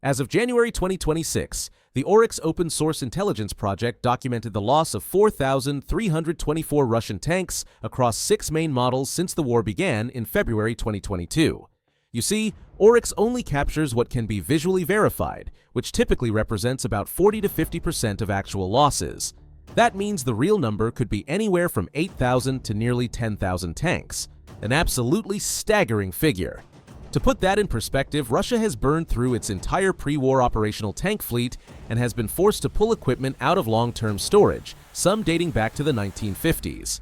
As of January 2026, the Oryx open-source intelligence project documented the loss of 4,324 Russian tanks across 6 main models since the war began in February 2022. You see, Oryx only captures what can be visually verified, which typically represents about 40 to 50% of actual losses. That means the real number could be anywhere from 8,000 to nearly 10,000 tanks, an absolutely staggering figure. To put that in perspective, Russia has burned through its entire pre-war operational tank fleet and has been forced to pull equipment out of long-term storage, some dating back to the 1950s.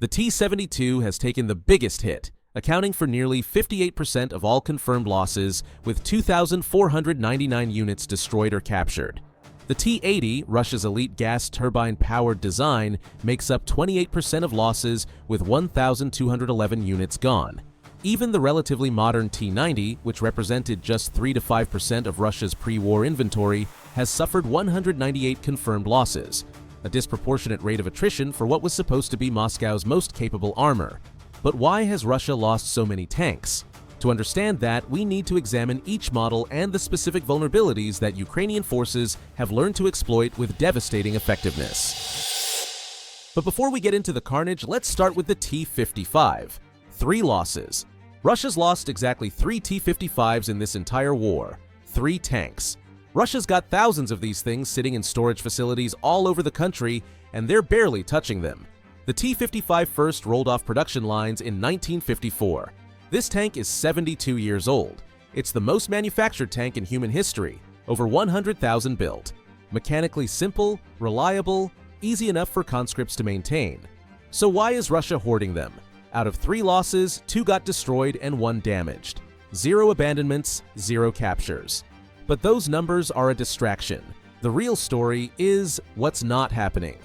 The T-72 has taken the biggest hit, accounting for nearly 58% of all confirmed losses, with 2,499 units destroyed or captured. The T-80, Russia's elite gas turbine-powered design, makes up 28% of losses, with 1,211 units gone. Even the relatively modern T-90, which represented just 3 to 5% of Russia's pre-war inventory, has suffered 198 confirmed losses, a disproportionate rate of attrition for what was supposed to be Moscow's most capable armor. But why has Russia lost so many tanks? To understand that, we need to examine each model and the specific vulnerabilities that Ukrainian forces have learned to exploit with devastating effectiveness. But before we get into the carnage, let's start with the T-55. 3 losses. Russia's lost exactly 3 T-55s in this entire war. 3 tanks. Russia's got thousands of these things sitting in storage facilities all over the country, and they're barely touching them. The T-55 first rolled off production lines in 1954. This tank is 72 years old. It's the most manufactured tank in human history, over 100,000 built. Mechanically simple, reliable, easy enough for conscripts to maintain. So why is Russia hoarding them? Out of 3 losses, 2 got destroyed and 1 damaged. 0 abandonments, 0 captures. But those numbers are a distraction. The real story is what's not happening.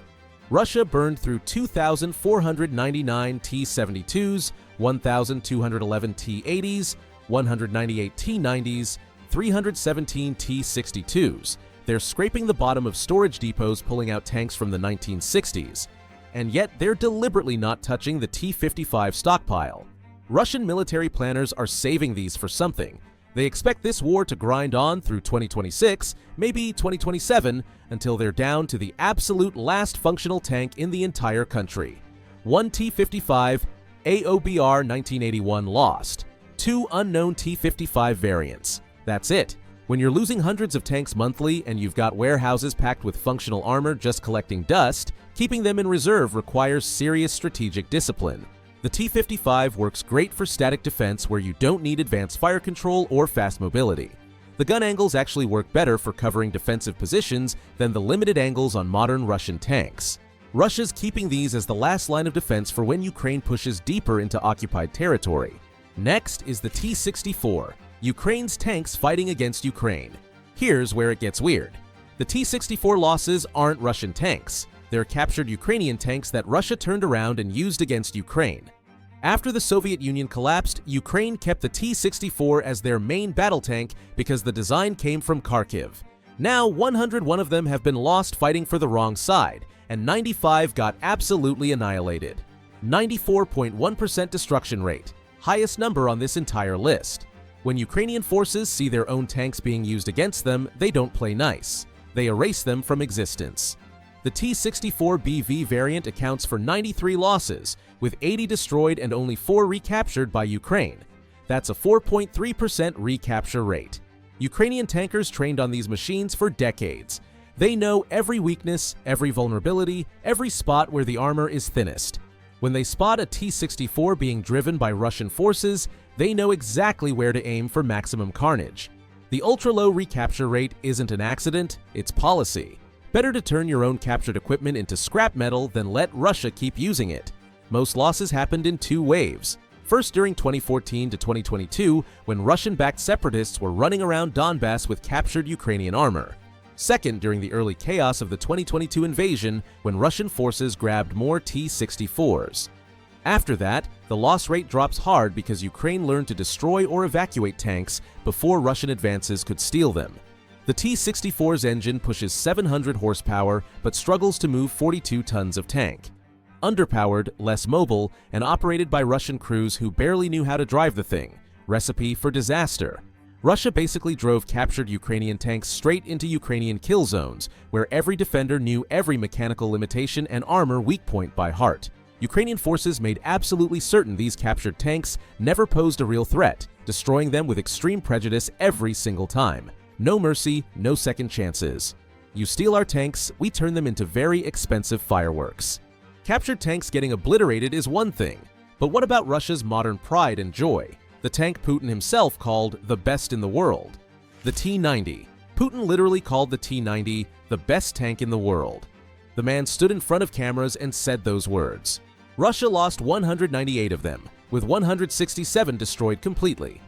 Russia burned through 2,499 T-72s, 1,211 T-80s, 198 T-90s, 317 T-62s. They're scraping the bottom of storage depots pulling out tanks from the 1960s. And yet they're deliberately not touching the T-55 stockpile. Russian military planners are saving these for something. They expect this war to grind on through 2026, maybe 2027, until they're down to the absolute last functional tank in the entire country. 1 T-55, AOBR 1981 lost. 2 unknown T-55 variants. That's it. When you're losing hundreds of tanks monthly and you've got warehouses packed with functional armor just collecting dust, keeping them in reserve requires serious strategic discipline. The T-55 works great for static defense where you don't need advanced fire control or fast mobility. The gun angles actually work better for covering defensive positions than the limited angles on modern Russian tanks. Russia's keeping these as the last line of defense for when Ukraine pushes deeper into occupied territory. Next is the T-64, Ukraine's tanks fighting against Ukraine. Here's where it gets weird. The T-64 losses aren't Russian tanks. They're captured Ukrainian tanks that Russia turned around and used against Ukraine. After the Soviet Union collapsed, Ukraine kept the T-64 as their main battle tank because the design came from Kharkiv. Now 101 of them have been lost fighting for the wrong side, and 95 got absolutely annihilated. 94.1% destruction rate, highest number on this entire list. When Ukrainian forces see their own tanks being used against them, they don't play nice. They erase them from existence. The T-64BV variant accounts for 93 losses, with 80 destroyed and only 4 recaptured by Ukraine. That's a 4.3% recapture rate. Ukrainian tankers trained on these machines for decades. They know every weakness, every vulnerability, every spot where the armor is thinnest. When they spot a T-64 being driven by Russian forces, they know exactly where to aim for maximum carnage. The ultra-low recapture rate isn't an accident, it's policy. Better to turn your own captured equipment into scrap metal than let Russia keep using it. Most losses happened in 2 waves. First during 2014 to 2022, when Russian-backed separatists were running around Donbass with captured Ukrainian armor. Second during the early chaos of the 2022 invasion, when Russian forces grabbed more T-64s. After that, the loss rate drops hard because Ukraine learned to destroy or evacuate tanks before Russian advances could steal them. The T-64's engine pushes 700 horsepower but struggles to move 42 tons of tank. Underpowered, less mobile, and operated by Russian crews who barely knew how to drive the thing. Recipe for disaster. Russia basically drove captured Ukrainian tanks straight into Ukrainian kill zones, where every defender knew every mechanical limitation and armor weak point by heart. Ukrainian forces made absolutely certain these captured tanks never posed a real threat, destroying them with extreme prejudice every single time. No mercy, no second chances. You steal our tanks, we turn them into very expensive fireworks. Captured tanks getting obliterated is one thing, but what about Russia's modern pride and joy? The tank Putin himself called the best in the world. The T-90. Putin literally called the T-90 the best tank in the world. The man stood in front of cameras and said those words. Russia lost 198 of them, with 167 destroyed completely.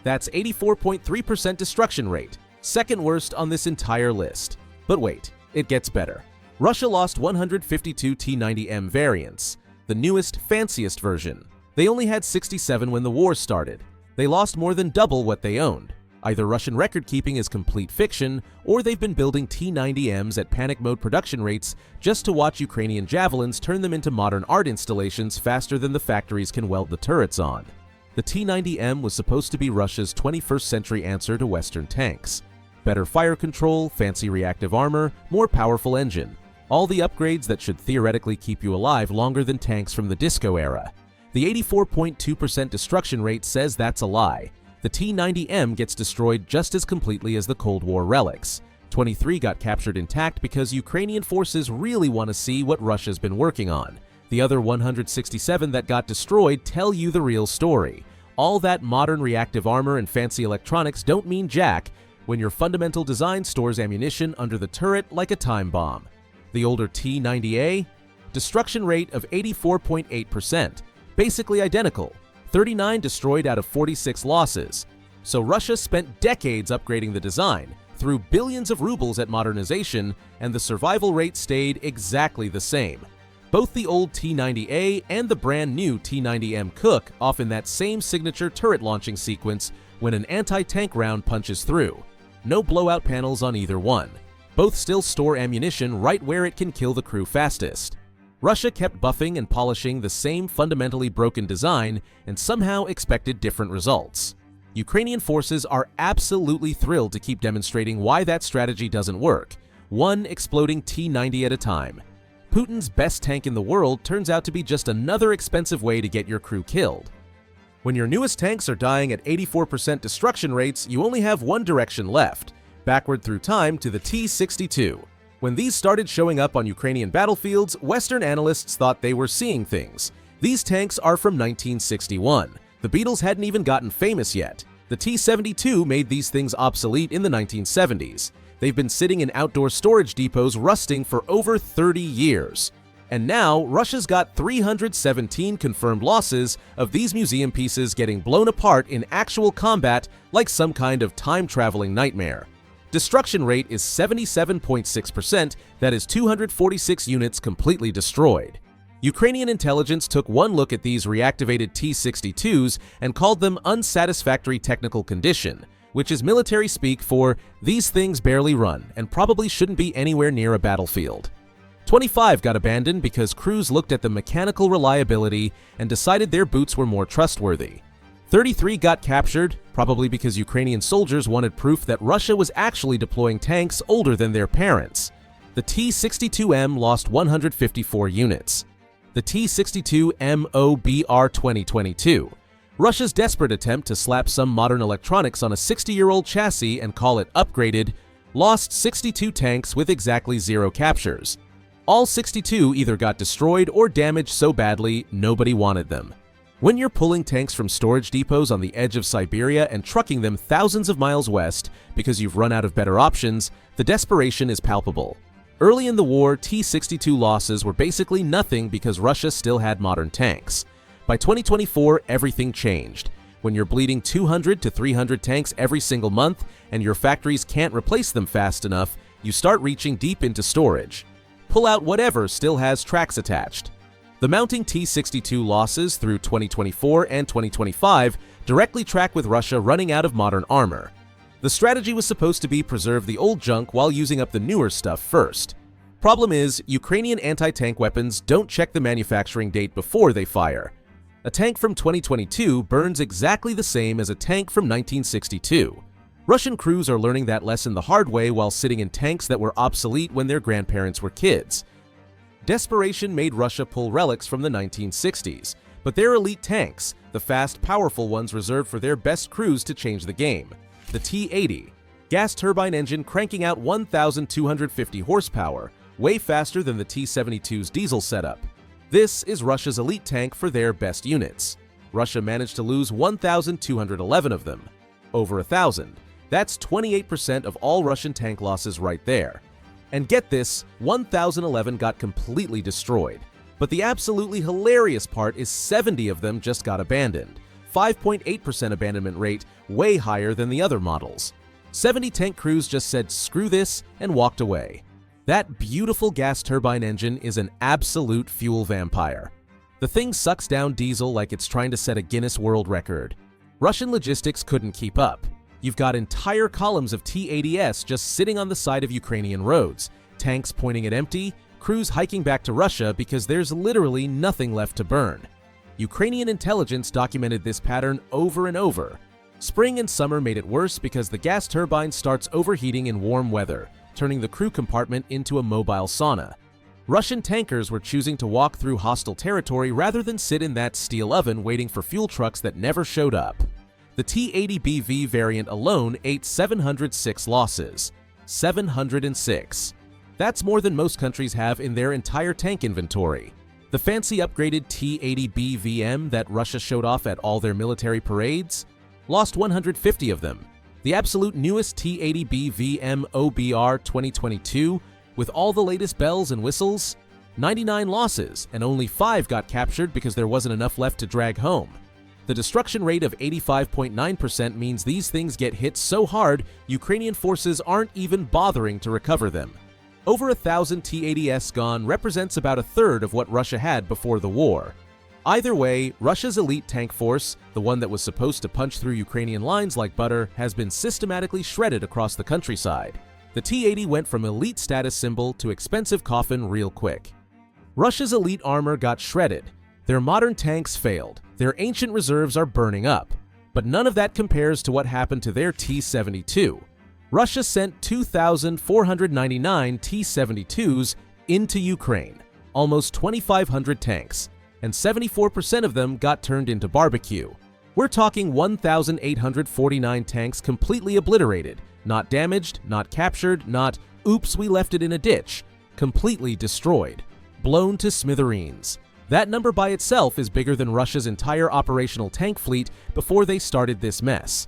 That's 84.3% destruction rate, second worst on this entire list. But wait, it gets better. Russia lost 152 T-90M variants, the newest, fanciest version. They only had 67 when the war started. They lost more than double what they owned. Either Russian record-keeping is complete fiction, or they've been building T-90Ms at panic mode production rates just to watch Ukrainian javelins turn them into modern art installations faster than the factories can weld the turrets on. The T-90M was supposed to be Russia's 21st century answer to Western tanks. Better fire control, fancy reactive armor, more powerful engine. All the upgrades that should theoretically keep you alive longer than tanks from the disco era. The 84.2% destruction rate says that's a lie. The T-90M gets destroyed just as completely as the Cold War relics. 23 got captured intact because Ukrainian forces really want to see what Russia's been working on. The other 167 that got destroyed tell you the real story. All that modern reactive armor and fancy electronics don't mean jack when your fundamental design stores ammunition under the turret like a time bomb. The older T-90A? Destruction rate of 84.8%. Basically identical, 39 destroyed out of 46 losses. So Russia spent decades upgrading the design, threw billions of rubles at modernization, and the survival rate stayed exactly the same. Both the old T-90A and the brand new T-90M cook off in that same signature turret launching sequence when an anti-tank round punches through. No blowout panels on either one. Both still store ammunition right where it can kill the crew fastest. Russia kept buffing and polishing the same fundamentally broken design and somehow expected different results. Ukrainian forces are absolutely thrilled to keep demonstrating why that strategy doesn't work, one exploding T-90 at a time. Putin's best tank in the world turns out to be just another expensive way to get your crew killed. When your newest tanks are dying at 84% destruction rates, you only have one direction left, backward through time to the T-62. When these started showing up on Ukrainian battlefields, Western analysts thought they were seeing things. These tanks are from 1961. The Beatles hadn't even gotten famous yet. The T-72 made these things obsolete in the 1970s. They've been sitting in outdoor storage depots rusting for over 30 years. And now, Russia's got 317 confirmed losses of these museum pieces getting blown apart in actual combat like some kind of time-traveling nightmare. Destruction rate is 77.6%, that is 246 units completely destroyed. Ukrainian intelligence took one look at these reactivated T-62s and called them unsatisfactory technical condition, which is military speak for these things barely run and probably shouldn't be anywhere near a battlefield. 25 got abandoned because crews looked at the mechanical reliability and decided their boots were more trustworthy. 33 got captured, probably because Ukrainian soldiers wanted proof that Russia was actually deploying tanks older than their parents. The T-62M lost 154 units. The T-62MOBR 2022. Russia's desperate attempt to slap some modern electronics on a 60-year-old chassis and call it upgraded, lost 62 tanks with exactly 0 captures. All 62 either got destroyed or damaged so badly nobody wanted them. When you're pulling tanks from storage depots on the edge of Siberia and trucking them thousands of miles west because you've run out of better options, the desperation is palpable. Early in the war, T-62 losses were basically nothing because Russia still had modern tanks. By 2024, everything changed. When you're bleeding 200 to 300 tanks every single month and your factories can't replace them fast enough, you start reaching deep into storage. Pull out whatever still has tracks attached. The mounting T-62 losses through 2024 and 2025 directly track with Russia running out of modern armor. The strategy was supposed to be preserve the old junk while using up the newer stuff first. Problem is, Ukrainian anti-tank weapons don't check the manufacturing date before they fire. A tank from 2022 burns exactly the same as a tank from 1962. Russian crews are learning that lesson the hard way while sitting in tanks that were obsolete when their grandparents were kids. Desperation made Russia pull relics from the 1960s, but their elite tanks, the fast, powerful ones reserved for their best crews to change the game. The T-80, gas turbine engine cranking out 1,250 horsepower, way faster than the T-72's diesel setup. This is Russia's elite tank for their best units. Russia managed to lose 1,211 of them. Over 1,000. That's 28% of all Russian tank losses right there. And get this, 1,011 got completely destroyed. But the absolutely hilarious part is 70 of them just got abandoned. 5.8% abandonment rate, way higher than the other models. 70 tank crews just said screw this and walked away. That beautiful gas turbine engine is an absolute fuel vampire. The thing sucks down diesel like it's trying to set a Guinness World Record. Russian logistics couldn't keep up. You've got entire columns of T-80s just sitting on the side of Ukrainian roads, tanks pointing at empty, crews hiking back to Russia because there's literally nothing left to burn. Ukrainian intelligence documented this pattern over and over. Spring and summer made it worse because the gas turbine starts overheating in warm weather, turning the crew compartment into a mobile sauna. Russian tankers were choosing to walk through hostile territory rather than sit in that steel oven waiting for fuel trucks that never showed up. The T-80BV variant alone ate 706 losses. 706. That's more than most countries have in their entire tank inventory. The fancy upgraded T-80BVM that Russia showed off at all their military parades lost 150 of them. The absolute newest T-80BVM OBR 2022, with all the latest bells and whistles, 99 losses, and only 5 got captured because there wasn't enough left to drag home. The destruction rate of 85.9% means these things get hit so hard, Ukrainian forces aren't even bothering to recover them. Over 1,000 T-80s gone represents about a third of what Russia had before the war. Either way, Russia's elite tank force, the one that was supposed to punch through Ukrainian lines like butter, has been systematically shredded across the countryside. The T-80 went from elite status symbol to expensive coffin real quick. Russia's elite armor got shredded. Their modern tanks failed. Their ancient reserves are burning up. But none of that compares to what happened to their T-72. Russia sent 2,499 T-72s into Ukraine, almost 2,500 tanks, and 74% of them got turned into barbecue. We're talking 1,849 tanks completely obliterated, not damaged, not captured, not, oops, we left it in a ditch, completely destroyed, blown to smithereens. That number by itself is bigger than Russia's entire operational tank fleet before they started this mess.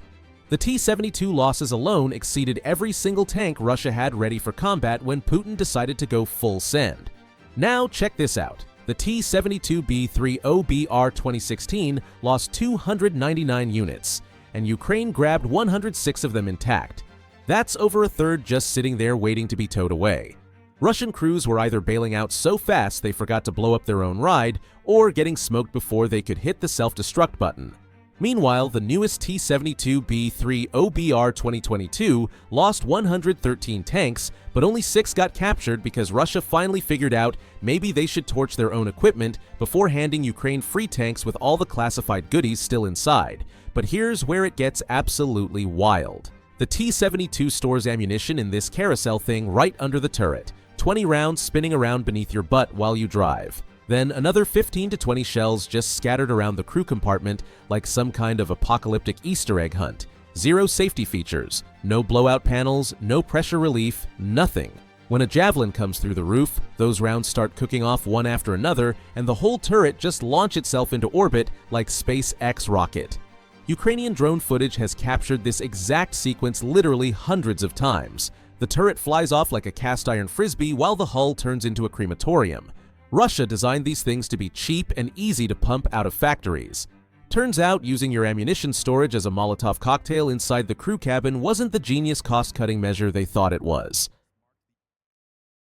The T-72 losses alone exceeded every single tank Russia had ready for combat when Putin decided to go full send. Now check this out. The T-72B3 OBR 2016 lost 299 units, and Ukraine grabbed 106 of them intact. That's over a third just sitting there waiting to be towed away. Russian crews were either bailing out so fast they forgot to blow up their own ride, or getting smoked before they could hit the self-destruct button. Meanwhile, the newest T-72B3 OBR 2022 lost 113 tanks, but only 6 got captured because Russia finally figured out maybe they should torch their own equipment before handing Ukraine free tanks with all the classified goodies still inside. But here's where it gets absolutely wild. The T-72 stores ammunition in this carousel thing right under the turret, 20 rounds spinning around beneath your butt while you drive. Then another 15 to 20 shells just scattered around the crew compartment like some kind of apocalyptic Easter egg hunt. Zero safety features, no blowout panels, no pressure relief, nothing. When a javelin comes through the roof, those rounds start cooking off one after another, and the whole turret just launch itself into orbit like SpaceX rocket. Ukrainian drone footage has captured this exact sequence literally hundreds of times. The turret flies off like a cast iron frisbee while the hull turns into a crematorium. Russia designed these things to be cheap and easy to pump out of factories. Turns out using your ammunition storage as a Molotov cocktail inside the crew cabin wasn't the genius cost-cutting measure they thought it was.